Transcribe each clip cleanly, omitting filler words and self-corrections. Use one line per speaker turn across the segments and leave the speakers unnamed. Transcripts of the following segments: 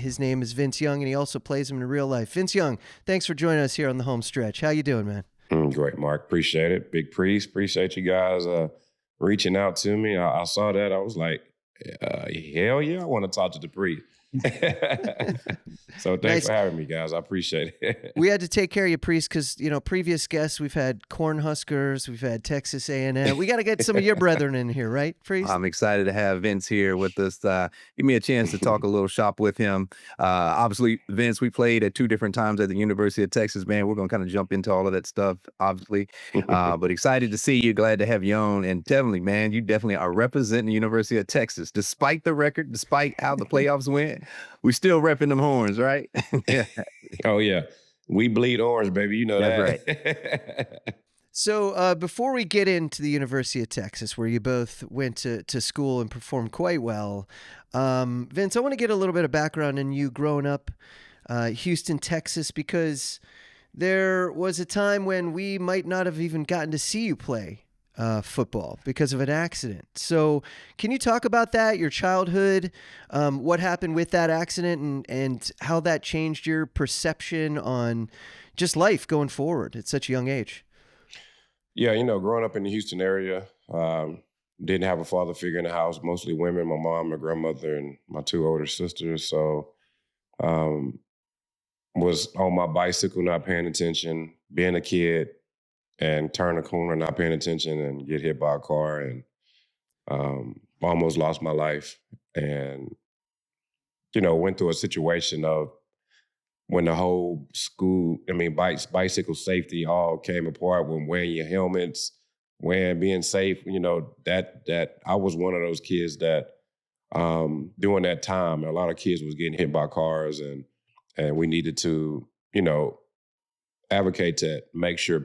His name is Vince Young, and he also plays him in real life. Vince Young, thanks for joining us here on the Home Stretch. How you doing, man?
Great, Mark. Appreciate it. Big Priest. Appreciate you guys reaching out to me. I saw that. I was like, hell yeah, I want to talk to the priest. So thanks for having me, guys. I appreciate it.
We had to take care of you, Priest, because, previous guests, we've had Cornhuskers, we've had Texas A&M. We got to get some of your brethren in here, right, Priest?
I'm excited to have Vince here with us. Give me a chance to talk a little shop with him. Obviously, Vince, we played at 2 different times at the University of Texas, man. We're going to kind of jump into all of that stuff, obviously. But excited to see you. Glad to have you on. And definitely, man, you definitely are representing the University of Texas. Despite the record, despite how the playoffs went, we still repping them horns, right?
Yeah. Oh, yeah. We bleed orange, baby. You know
That's
that.
right.
So before we get into the University of Texas, where you both went to school and performed quite well, Vince, I want to get a little bit of background in you growing up Houston, Texas, because there was a time when we might not have even gotten to see you play football because of an accident. So can you talk about that, your childhood, what happened with that accident, and how that changed your perception on just life going forward at such a young age?
Yeah, growing up in the Houston area, didn't have a father figure in the house, mostly women, my mom, my grandmother, and my 2 older sisters. So was on my bicycle, not paying attention, being a kid, and turn a corner, not paying attention, and get hit by a car, and almost lost my life. And, went through a situation of when the whole school, bicycle safety all came apart, when wearing your helmets, being safe, that I was one of those kids that during that time, a lot of kids was getting hit by cars, and we needed to, advocate to make sure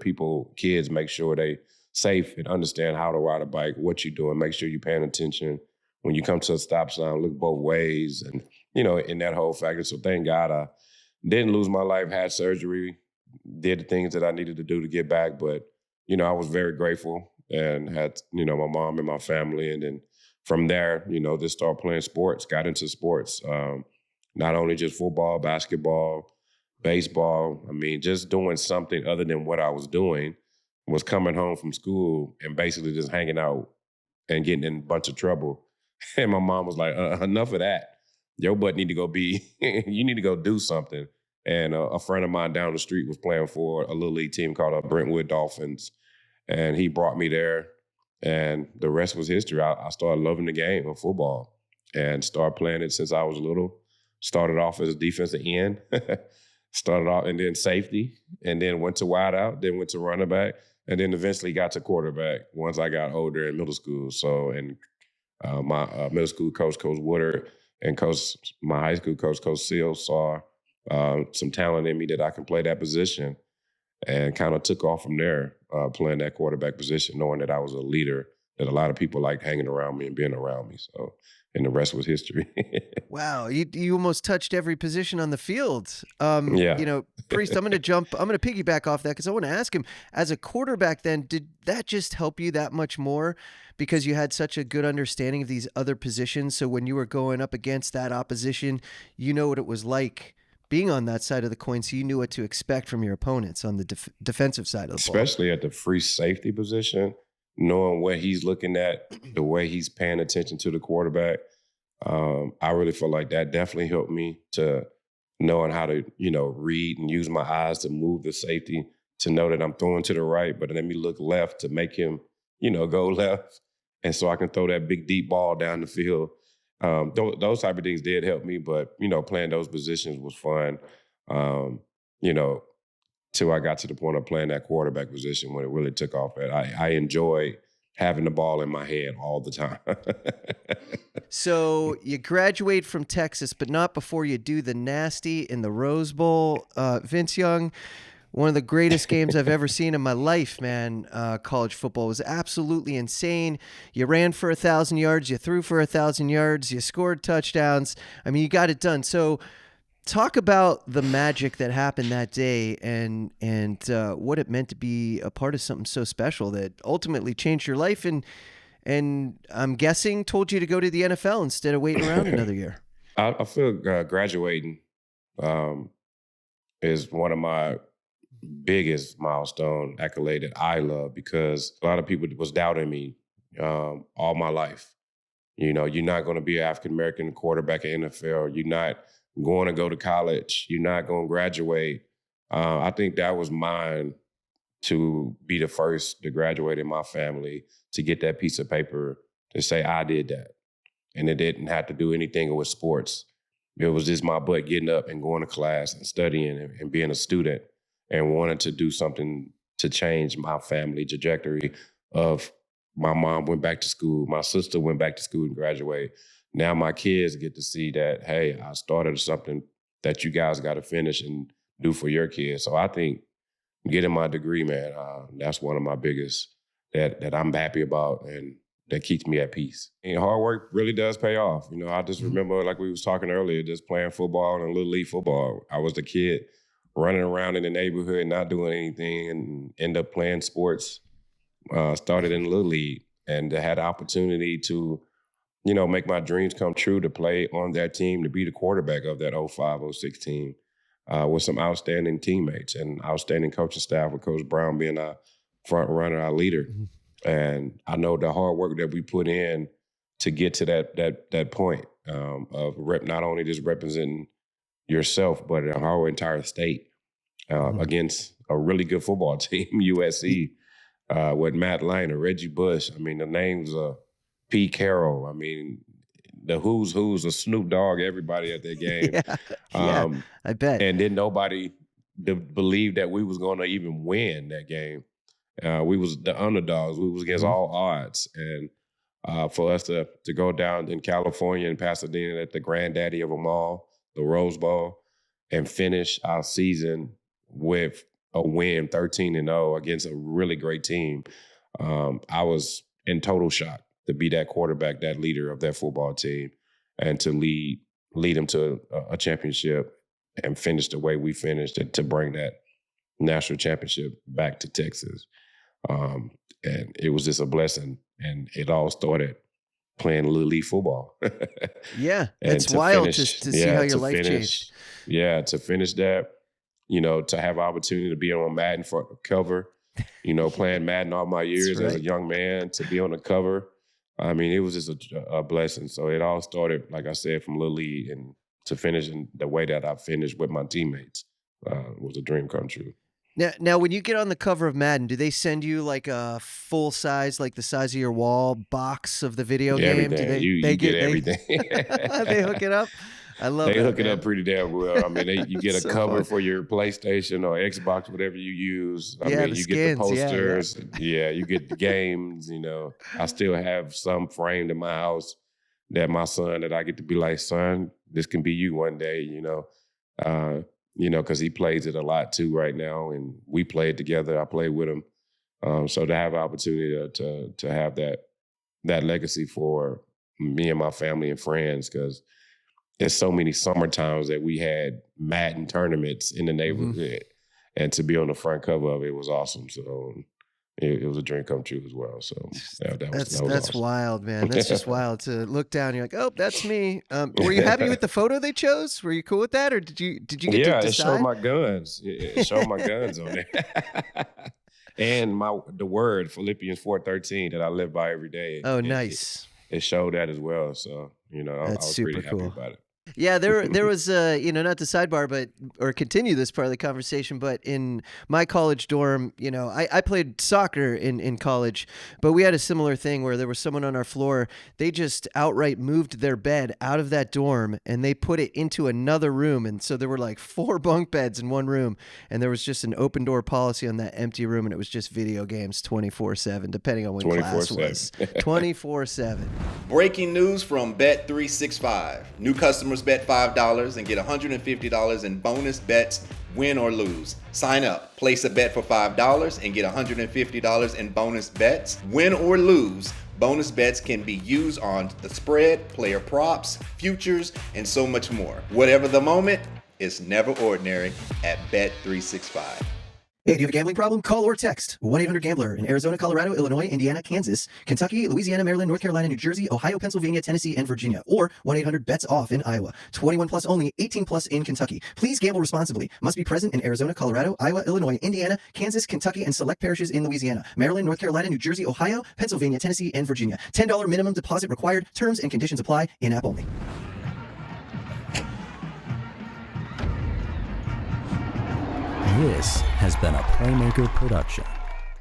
kids make sure they safe and understand how to ride a bike, what you're doing, make sure you're paying attention. When you come to a stop sign, look both ways, and, in that whole factor. So thank God I didn't lose my life, had surgery, did the things that I needed to do to get back. But, I was very grateful and had, my mom and my family. And then from there, just started playing sports, got into sports, not only just football, basketball, baseball. Just doing something other than what I was doing. Was coming home from school and basically just hanging out and getting in a bunch of trouble. And my mom was like, enough of that. Your butt need to go you need to go do something. And a friend of mine down the street was playing for a little league team called the Brentwood Dolphins. And he brought me there, and the rest was history. I started loving the game of football and started playing it since I was little. Started off as a defensive end. Started off and then safety, and then went to wide out, then went to running back, and then eventually got to quarterback once I got older in middle school. So, and my middle school coach, Coach Woodard, and my high school coach, Coach Seals, saw some talent in me that I can play that position, and kind of took off from there, playing that quarterback position, knowing that I was a leader, that a lot of people liked hanging around me and being around me. So, and the rest was history.
Wow, you almost touched every position on the field.
Yeah.
Priest, I'm going to piggyback off that because I want to ask him, as a quarterback then, did that just help you that much more because you had such a good understanding of these other positions? So when you were going up against that opposition, you know what it was like being on that side of the coin, so you knew what to expect from your opponents on the defensive side of the ball.
Especially at the free safety position, knowing what he's looking at, the way he's paying attention to the quarterback. I really feel like that definitely helped me to knowing how to, read and use my eyes to move the safety, to know that I'm throwing to the right, but let me look left to make him, go left. And so I can throw that big, deep ball down the field. Those type of things did help me, but, playing those positions was fun, till I got to the point of playing that quarterback position when it really took off. I enjoyed having the ball in my head all the time.
So you graduate from Texas, but not before you do the nasty in the Rose Bowl. Vince Young, one of the greatest games I've ever seen in my life, man. College football was absolutely insane. You ran for 1,000 yards. You threw for 1,000 yards. You scored touchdowns. You got it done. So talk about the magic that happened that day and what it meant to be a part of something so special that ultimately changed your life and I'm guessing told you to go to the NFL instead of waiting around another year.
I feel graduating um, is one of my biggest milestone accolade that I love, because a lot of people was doubting me all my life. You know, you're not going to be an African American quarterback in NFL. You're not going to go to college. You're not going to graduate. I think that was mine, to be the first to graduate in my family, to get that piece of paper to say I did that. And it didn't have to do anything with sports. It was just my butt getting up and going to class and studying and being a student and wanting to do something to change my family trajectory of my mom went back to school, my sister went back to school and graduated. Now my kids get to see that, hey, I started something that you guys got to finish and do for your kids. So I think getting my degree, man, that's one of my biggest that I'm happy about and that keeps me at peace. And hard work really does pay off. You know, I just remember, like we was talking earlier, just playing football and Little League football. I was the kid running around in the neighborhood, not doing anything, and end up playing sports. Started in Little League and had the opportunity to, you know, make my dreams come true, to play on that team, to be the quarterback of that 05-06 team with some outstanding teammates and outstanding coaching staff, with Coach Brown being our front runner, our leader. Mm-hmm. And I know the hard work that we put in to get to that point of not only just representing yourself, but our entire state against a really good football team, USC, with Matt Liner, Reggie Bush. I mean, the names of Pete Carroll. I mean, the who's of Snoop Dogg, everybody at that game.
Yeah, I bet.
And then nobody believed that we was going to even win that game. We was the underdogs. We was against all odds. And for us to go down in California and Pasadena at the granddaddy of them all, the Rose Bowl, and finish our season with a win, 13-0 against a really great team, I was in total shock to be that quarterback, that leader of that football team, and to lead them to a championship and finish the way we finished, to bring that national championship back to Texas. And it was just a blessing. And it all started playing Little League football.
Yeah, it's wild to see how your life changed.
Yeah, to finish that, you know, to have opportunity to be on Madden for cover, you know, playing Madden all my years as a young man, to be on the cover. I mean, it was just a blessing. So it all started, like I said, from Little League, and to finish in the way that I finished with my teammates was a dream come true.
Now, when you get on the cover of Madden, do they send you like a full size, like the size of your wall, box of the video game?
Everything. You get everything.
They hook it up? I love it.
They hook it up pretty damn well. I mean, you get a cover for your PlayStation or Xbox, whatever you use. I mean, you get the posters. Yeah, you get the games, you know. I still have some framed in my house that my son, that I get to be like, son, this can be you one day, you know. Because he plays it a lot too right now, and we play it together. I play with him. So to have an opportunity to have that legacy for me and my family and friends, because there's so many summer times that we had Madden tournaments in the neighborhood, and to be on the front cover of it was awesome. So it was a dream come true as well. So that was awesome.
Wild, man. That's just wild to look down. And you're like, oh, that's me. Were you happy with the photo they chose? Were you cool with that, or did you get to decide?
Yeah, it showed my guns. It showed my guns on there, and the word Philippians 4:13 that I live by every day.
Oh, nice.
It showed that as well. So I was pretty happy about it.
Yeah, there was not to sidebar, or continue this part of the conversation, but in my college dorm, I played soccer in college, but we had a similar thing where there was someone on our floor. They just outright moved their bed out of that dorm and they put it into another room, and so there were like 4 bunk beds in one room, and there was just an open door policy on that empty room, and it was just video games 24/7, depending on when class was. 24/7.
Breaking news from Bet365. New customers bet $5 and get $150 in bonus bets, win or lose. Sign up, place a bet for $5 and get $150 in bonus bets, win or lose. Bonus bets can be used on the spread, player props, futures, and so much more. Whatever the moment, it's never ordinary at Bet365.
Hey, do you have a gambling problem? Call or text 1-800-GAMBLER in Arizona, Colorado, Illinois, Indiana, Kansas, Kentucky, Louisiana, Maryland, North Carolina, New Jersey, Ohio, Pennsylvania, Tennessee, and Virginia. Or 1-800-BETS-OFF in Iowa. 21 plus only, 18 plus in Kentucky. Please gamble responsibly. Must be present in Arizona, Colorado, Iowa, Illinois, Indiana, Kansas, Kentucky, and select parishes in Louisiana, Maryland, North Carolina, New Jersey, Ohio, Pennsylvania, Tennessee, and Virginia. $10 minimum deposit required. Terms and conditions apply. In-app only.
This has been a Playmaker production.